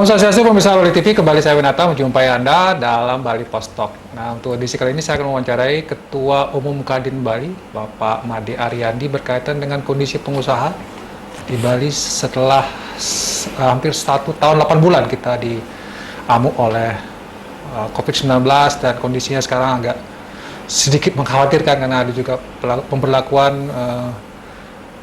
Swastiastu, pemirsa Bali TV, kembali saya Winata menjumpai Anda dalam Bali Post Talk. Nah, untuk edisi kali ini saya akan mewawancarai Ketua Umum Kadin Bali, Bapak Made Ariandi, berkaitan dengan kondisi pengusaha di Bali setelah hampir 1 tahun 8 bulan kita diamuk oleh COVID-19 dan kondisinya sekarang agak sedikit mengkhawatirkan karena ada juga pemberlakuan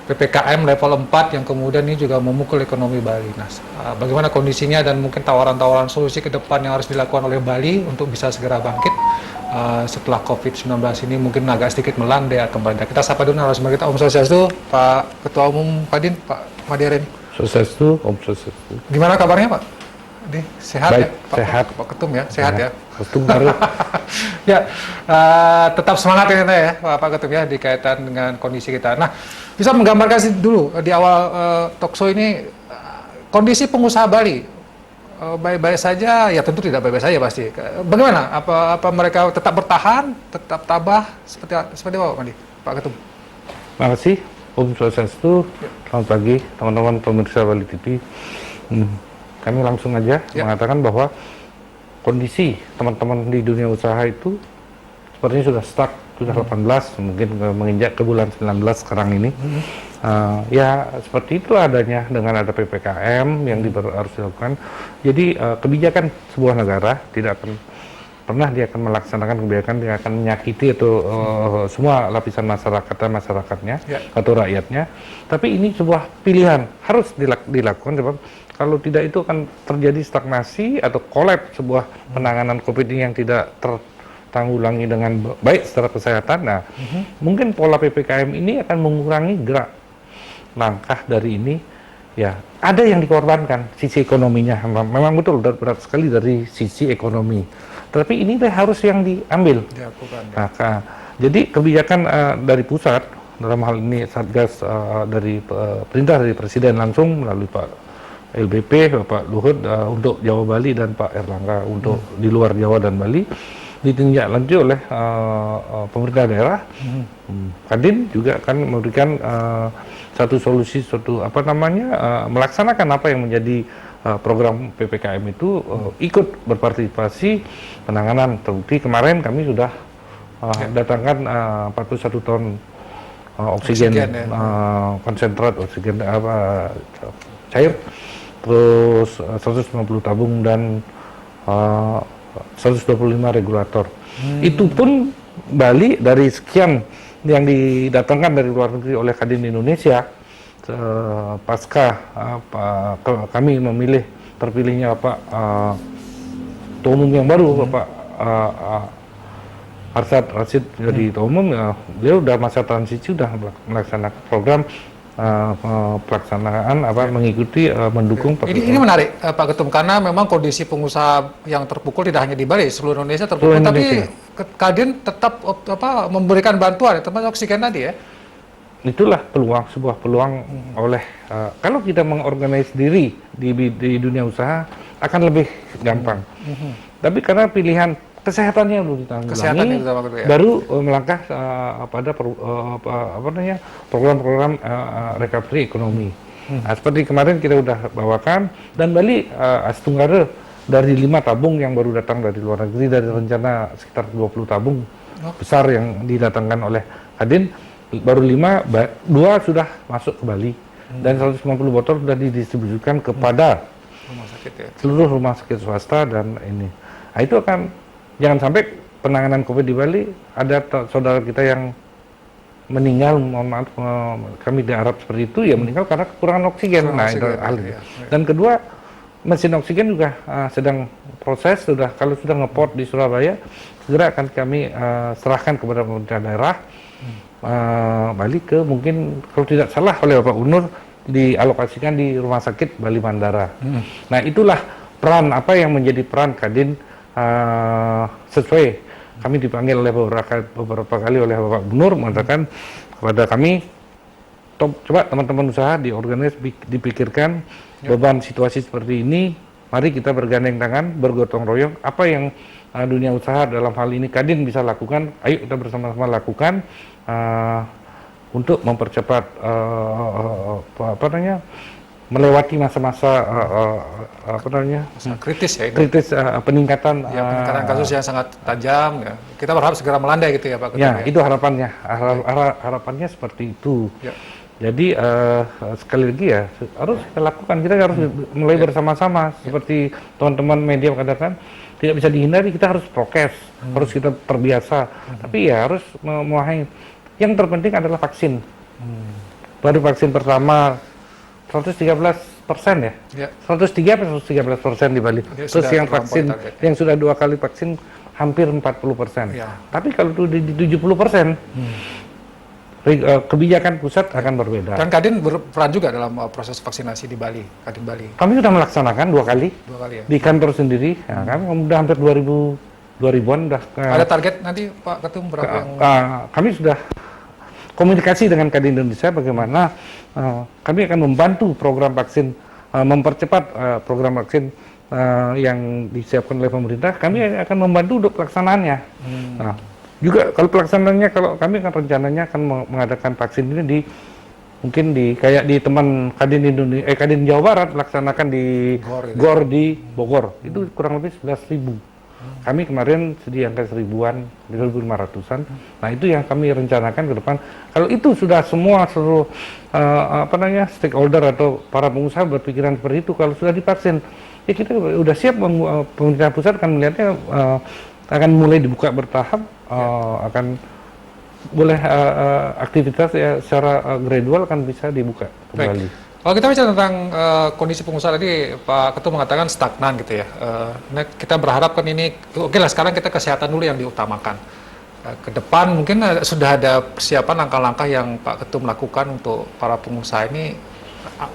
PPKM level 4 yang kemudian ini juga memukul ekonomi Bali. Nah, bagaimana kondisinya dan mungkin tawaran-tawaran solusi ke depan yang harus dilakukan oleh Bali untuk bisa segera bangkit setelah COVID-19 ini mungkin agak sedikit melandai kembali. Kita sapa dulu narasumber kita, Om Swastiastu, Pak Ketua Umum Kadin, Pak Made Ariandi. Swastiastu, Om Swastiastu. Gimana kabarnya, Pak? Sehat. Baik, ya? sehat. Pak Ketum ya, sehat ya. Ketum baru. Ya, tetap semangat ya, ya Pak Ketum ya, dikaitan dengan kondisi kita. Nah, bisa menggambarkan sih dulu di awal talkshow ini kondisi pengusaha Bali baik-baik saja? Ya tentu tidak baik-baik saja pasti. Bagaimana? Apa mereka tetap bertahan, tetap tabah seperti apa, Pak Made, Pak Ketum? Terima kasih, Om Swastiastu. Selamat pagi, teman-teman pemirsa Bali TV. Kami langsung aja mengatakan bahwa kondisi teman-teman di dunia usaha itu sepertinya sudah stuck, sudah 18, mungkin menginjak ke bulan 19 sekarang ini. Ya seperti itu adanya dengan ada PPKM yang harus dilakukan. Jadi kebijakan sebuah negara tidak akan pernah dia akan melaksanakan kebijakan yang akan menyakiti atau semua lapisan masyarakatnya atau rakyatnya. Tapi ini sebuah pilihan harus dilakukan sebab kalau tidak itu akan terjadi stagnasi atau kolaps sebuah penanganan COVID ini yang tidak tertanggulangi dengan baik secara kesehatan. Nah, mungkin pola PPKM ini akan mengurangi gerak langkah dari ini. Ya, ada yang dikorbankan sisi ekonominya. Memang betul berat sekali dari sisi ekonomi. Tapi ini harus yang diambil. Nah, jadi kebijakan dari pusat dalam hal ini Satgas dari perintah dari Presiden langsung melalui Pak LBP, Bapak Luhut untuk Jawa Bali dan Pak Erlangga untuk di luar Jawa dan Bali, ditindaklanjuti oleh pemerintah daerah. Kadin juga akan memberikan satu solusi, melaksanakan apa yang menjadi program PPKM itu, ikut berpartisipasi penanganan. Terbukti kemarin kami sudah datangkan 41 ton oksigen konsentrat, oksigen cair, terus 150 tabung dan 125 regulator. Itu pun Bali dari sekian yang didatangkan dari luar negeri oleh Kadin Indonesia, pasca kami memilih terpilihnya Bapak Ketua Umum yang baru, Bapak Arsyad Rashid jadi Ketua Umum, dia udah masa transisi, sudah melaksanakan program pelaksanaan mengikuti mendukung. Ini menarik Pak Ketum, karena memang kondisi pengusaha yang terpukul tidak hanya di Bali, seluruh Indonesia terpukul, tapi Kadin tetap memberikan bantuan termasuk oksigen tadi ya. Itulah sebuah peluang oleh kalau kita mengorganisasi diri di dunia usaha akan lebih gampang. Tapi karena pilihan kesehatannya belum ditanggulangi, baru melangkah pada program-program recovery ekonomi. Nah, seperti kemarin kita sudah bawakan, dan Bali Astenggara dari 5 tabung yang baru datang dari luar negeri, dari rencana sekitar 20 tabung besar yang didatangkan oleh Kadin, baru 2 sudah masuk ke Bali, dan 150 botol sudah didistribusikan kepada seluruh rumah sakit swasta dan ini. Nah, itu akan jangan sampai penanganan COVID di Bali ada saudara kita yang meninggal, mohon maaf, kami diharap seperti itu, ya meninggal karena kekurangan oksigen. Itu hal itu. Dan kedua, mesin oksigen juga sedang proses, kalau sudah ngeport di Surabaya, segera akan kami serahkan kepada pemerintah daerah Bali ke, mungkin kalau tidak salah oleh Bapak Gubernur, dialokasikan di Rumah Sakit Bali Mandara. Nah, itulah peran yang menjadi peran Kadin. Sesuai kami dipanggil oleh beberapa kali oleh Bapak Gubernur mengatakan kepada kami, coba teman-teman usaha dipikirkan beban situasi seperti ini, mari kita bergandeng tangan, bergotong royong, apa yang dunia usaha dalam hal ini Kadin bisa lakukan, ayo kita bersama-sama lakukan untuk mempercepat melewati masa-masa apa namanya Masa kritis ya ini. kritis peningkatan Ya, peningkatan kasus yang sangat tajam ya. Kita berharap segera melandai gitu ya Pak Ketum. ya itu harapannya harapannya seperti itu. Ya. Jadi sekali lagi ya harus kita lakukan, kita harus mulai bersama-sama seperti teman-teman media katakan, tidak bisa dihindari, kita harus prokes, harus kita terbiasa. Tapi ya harus memahami yang terpenting adalah vaksin. Baru vaksin pertama 113% ya. Ya. 103 atau 113% di Bali. Ya, Terus sudah yang terlampaui vaksin target. yang sudah 2 kali vaksin hampir 40%. Ya. Tapi kalau itu di 70%, kebijakan pusat akan berbeda. Dan Kadin berperan juga dalam proses vaksinasi di Bali, Kadin Bali. Kami sudah melaksanakan 2 kali 2 kali ya. di kantor sendiri. Ya, kami sudah hampir 2000-an udah. Ada target nanti Pak Ketum berapa yang Kami sudah komunikasi dengan Kadin Indonesia bagaimana kami akan membantu program vaksin, mempercepat program vaksin yang disiapkan oleh pemerintah. Kami akan membantu untuk pelaksanaannya. Nah, juga kalau pelaksanaannya, kalau kami akan rencananya akan mengadakan vaksin ini mungkin kayak di teman Kadin Indonesia, Kadin Jawa Barat melaksanakan di GOR di Bogor. Itu kurang lebih 11.000. Kami kemarin di angka 1.000-an, 1.500-an. Nah, itu yang kami rencanakan ke depan. Kalau itu sudah seluruh stakeholder atau para pengusaha berpikiran seperti itu, kalau sudah divaksin, ya kita udah siap. Pemerintah pusat akan melihatnya, akan mulai dibuka bertahap, akan boleh aktivitas ya secara gradual akan bisa dibuka kembali. Kalau kita bicara tentang kondisi pengusaha tadi, Pak Ketum mengatakan stagnan gitu ya. Nah, kita berharap kan ini, oke lah sekarang kita kesehatan dulu yang diutamakan. Ke depan mungkin sudah ada persiapan langkah-langkah yang Pak Ketum lakukan untuk para pengusaha ini.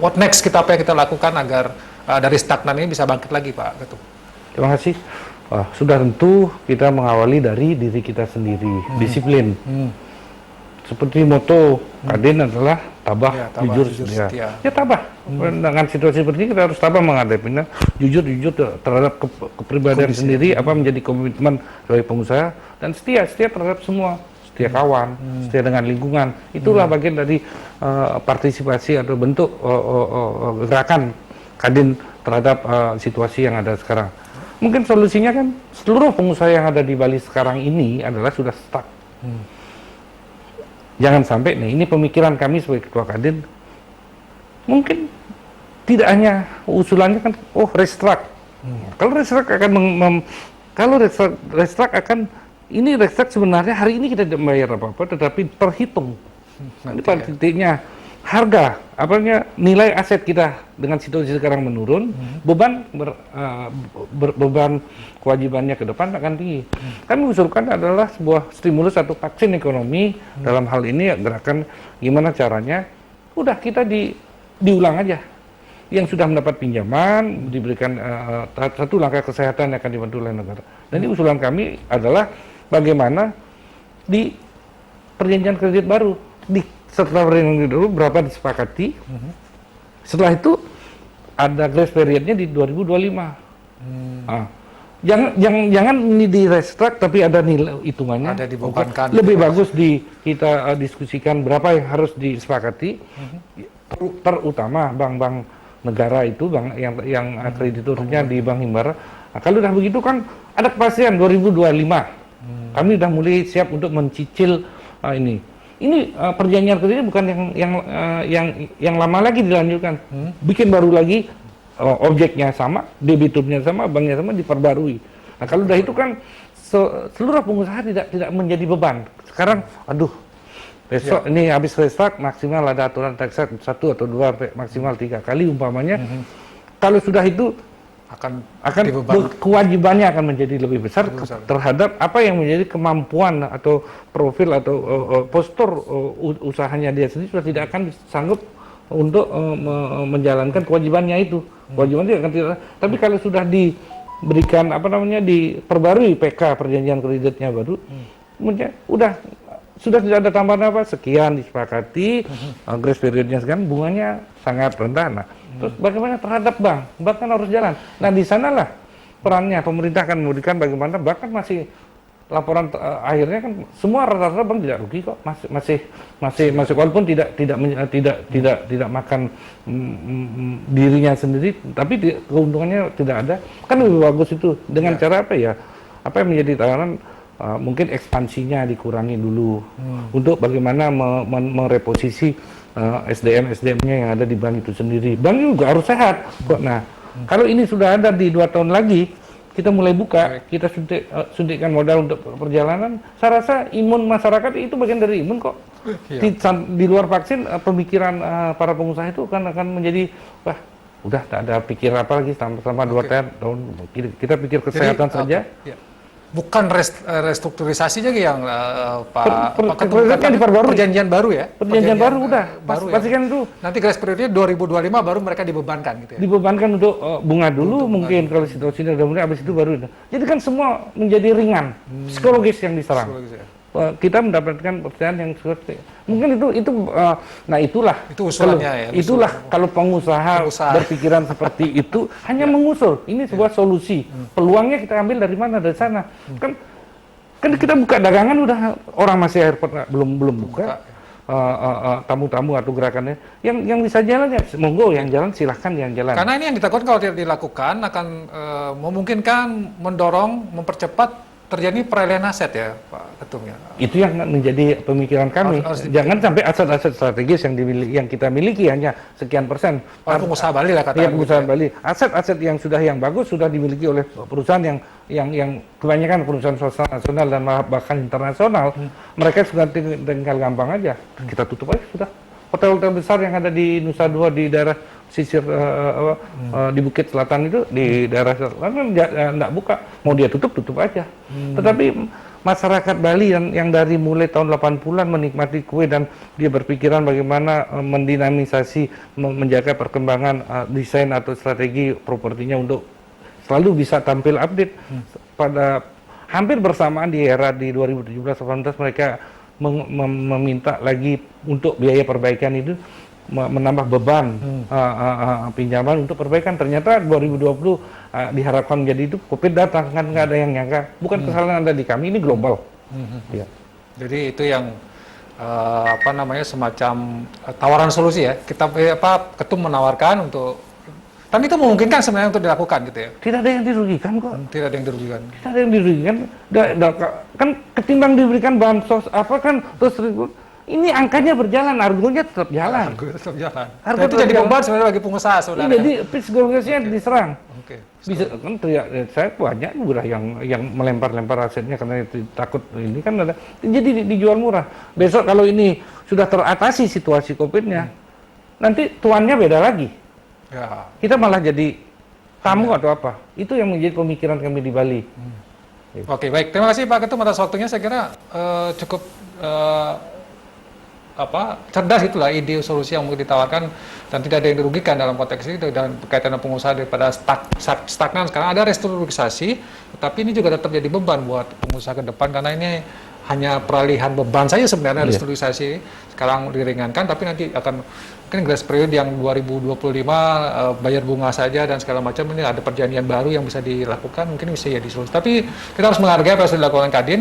What next, apa yang kita lakukan agar dari stagnan ini bisa bangkit lagi Pak Ketum? Terima kasih. Sudah tentu kita mengawali dari diri kita sendiri, disiplin. Seperti moto Kadin adalah tabah, Ya, jujur, setia. Ya tabah. Dengan situasi seperti ini kita harus tabah menghadapinya. Jujur terhadap kepribadian sendiri, apa menjadi komitmen sebagai pengusaha, dan setia terhadap semua. Setia kawan, setia dengan lingkungan. Itulah bagian dari partisipasi atau bentuk gerakan Kadin terhadap situasi yang ada sekarang. Mungkin solusinya kan seluruh pengusaha yang ada di Bali sekarang ini adalah sudah stuck. Jangan sampai ini pemikiran kami sebagai ketua Kadin, mungkin tidak hanya usulannya kan, restruct. Kalau restruct akan ini restruct sebenarnya hari ini kita tidak membayar apa-apa, tetapi terhitung. Ini pada titiknya harga, nilai aset kita dengan situasi sekarang menurun, beban kewajibannya ke depan akan tinggi. Kami usulkan adalah sebuah stimulus atau vaksin ekonomi. Dalam hal ini gerakan gimana caranya, udah kita diulang aja. Yang sudah mendapat pinjaman diberikan satu langkah kesehatan yang akan dibantu oleh negara. Dan ini usulan kami adalah bagaimana di perjanjian kredit baru, setelah perjanjian kredit baru berapa disepakati, setelah itu ada grace periodnya di 2025. Jangan ini di restruct tapi ada nilai hitungannya. Ada dibebankan. Lebih bagus kita diskusikan berapa yang harus disepakati. Terutama bank-bank negara itu, bank yang krediturnya di Bank Himbara. Nah, kalau udah begitu kan ada kepastian 2025. Kami udah mulai siap untuk mencicil ini. Ini perjanjian kredit bukan yang lama lagi dilanjutkan. Bikin baru lagi. Objeknya sama, debiturnya sama, banknya sama, diperbarui. Nah, kalau udah itu kan seluruh pengusaha tidak menjadi beban. Sekarang, besok ini habis restruct maksimal ada aturan tax 1 atau 2 maksimal 3 kali umpamanya. Kalau sudah itu akan kewajibannya akan menjadi lebih besar terhadap apa yang menjadi kemampuan atau profil atau postur usahanya dia sendiri sudah tidak akan sanggup untuk menjalankan kewajibannya itu. Kewajibannya akan tidak. Tapi kalau sudah diberikan diperbarui PK perjanjian kreditnya baru, sudah tidak ada tambahan sekian disepakati, grace periodnya sekian, bunganya sangat rendah. Nah, terus bagaimana terhadap bank? Bank kan harus jalan. Nah, di sanalah perannya pemerintah akan memberikan bagaimana bank kan masih laporan akhirnya kan semua rata-rata bank tidak rugi kok, masih walaupun tidak makan dirinya sendiri, tapi keuntungannya tidak ada. Kan lebih bagus itu dengan cara apa ya? Apa yang menjadi tawaran? Mungkin ekspansinya dikurangi dulu untuk bagaimana mereposisi SDM-nya yang ada di bank itu sendiri. Bank juga harus sehat kok. Nah, kalau ini sudah ada di 2 tahun lagi, kita mulai buka, kita suntikkan modal untuk perjalanan, saya rasa imun masyarakat itu bagian dari imun kok. Di luar vaksin, pemikiran para pengusaha itu akan menjadi, wah, udah tak ada pikir apa lagi selama 2 tahun, kita pikir kesehatan saja. Bukan restrukturisasinya yang perjanjian baru ya? Perjanjian baru udah, pastikan itu. Nanti grace periodnya 2025 baru mereka dibebankan gitu ya? Dibebankan untuk bunga dulu mungkin, kalau situasinya udah mulai, habis itu baru. Jadi kan semua menjadi ringan, psikologis yang diserang. Kita mendapatkan percayaan yang seperti mungkin itu nah itulah itu usulannya kalau pengusaha berpikiran seperti itu hanya mengusul ini sebuah solusi. Peluangnya kita ambil dari mana? Dari sana. Kan kita buka dagangan udah orang masih airport belum buka. Tamu-tamu atau gerakannya yang bisa jalan ya monggo, yang jalan silahkan yang jalan. Karena ini yang ditakutkan kalau tidak dilakukan akan memungkinkan mendorong, mempercepat terjadi peralihan aset ya Pak Ketum ya. Itu yang menjadi pemikiran kami. Jangan sampai aset-aset strategis yang kita miliki hanya sekian persen. Pengusaha Bali lah katanya. Pengusaha Bali. Aset-aset yang bagus sudah dimiliki oleh perusahaan yang kebanyakan perusahaan swasta nasional dan bahkan internasional. Mereka sudah tinggal gampang aja. Kita tutup aja sudah. Hotel-hotel besar yang ada di Nusa Dua di daerah sisir di Bukit Selatan itu, di daerah selatan nggak buka, mau dia tutup aja. Tetapi masyarakat Bali yang dari mulai tahun 80-an menikmati kue dan dia berpikiran bagaimana mendinamisasi, menjaga perkembangan desain atau strategi propertinya untuk selalu bisa tampil update. Pada hampir bersamaan di era di 2017-2018 mereka meminta lagi untuk biaya perbaikan itu menambah beban pinjaman untuk perbaikan. Ternyata 2020 diharapkan menjadi itu, COVID datang, kan nggak ada yang nyangka. Bukan kesalahan ada di kami, ini global. Ya. Jadi itu yang semacam tawaran solusi ya. Kita Ketum menawarkan untuk, dan itu memungkinkan sebenarnya untuk dilakukan gitu ya. Tidak ada yang dirugikan kok. Tidak ada yang dirugikan. Tidak ada yang dirugikan. Kan ketimbang diberikan bansos apa kan terus ini angkanya berjalan, argumennya tetap jalan. Tetap jalan. Nah, itu jadi beban sebenarnya bagi pengusaha sebenarnya. Jadi psikologisnya diserang. Oke. Bisa kan saya banyak udah yang melempar asetnya karena takut ini kan ada. Jadi dijual murah. Besok kalau ini sudah teratasi situasi COVID-nya, nanti tuannya beda lagi. Ya. Kita malah jadi tamu atau apa. Itu yang menjadi pemikiran kami di Bali. Oke, baik. Terima kasih Pak Ketum atas waktunya. Saya kira cukup cerdas itulah ide solusi yang mungkin ditawarkan dan tidak ada yang dirugikan dalam konteks ini dan berkaitan dengan pengusaha daripada stagnan. Sekarang ada restrukturisasi, tetapi ini juga tetap jadi beban buat pengusaha ke depan karena ini hanya peralihan beban saja sebenarnya restrukturisasi sekarang diringankan, tapi nanti akan mungkin grace period yang 2025 bayar bunga saja dan segala macam, ini ada perjanjian baru yang bisa dilakukan, mungkin bisa jadi solusi. Tapi kita harus menghargai apa yang sudah dilakukan Kadin.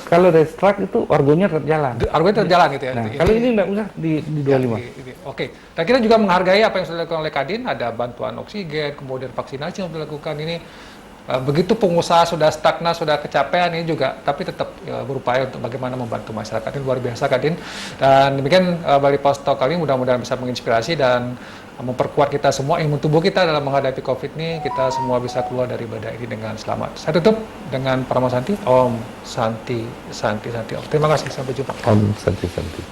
Kalau restruct itu argonya terjalan. Argonya terjalan gitu ya. Nah, kalau ini nggak usah di 25. Oke. Dan kita juga menghargai apa yang sudah dilakukan oleh Kadin, ada bantuan oksigen, kemudian vaksinasi yang dilakukan ini. Begitu pengusaha sudah stagnan, sudah kecapean ini juga, tapi tetap berupaya untuk bagaimana membantu masyarakat. Ini luar biasa Kadin. Dan demikian Bali Post Talk kali ini mudah-mudahan bisa menginspirasi dan memperkuat kita semua, imun tubuh kita dalam menghadapi COVID ini, kita semua bisa keluar dari badai ini dengan selamat. Saya tutup dengan Parama Santi, Om Santi Santi Santi Om. Terima kasih, sampai jumpa. Om Santi Santi.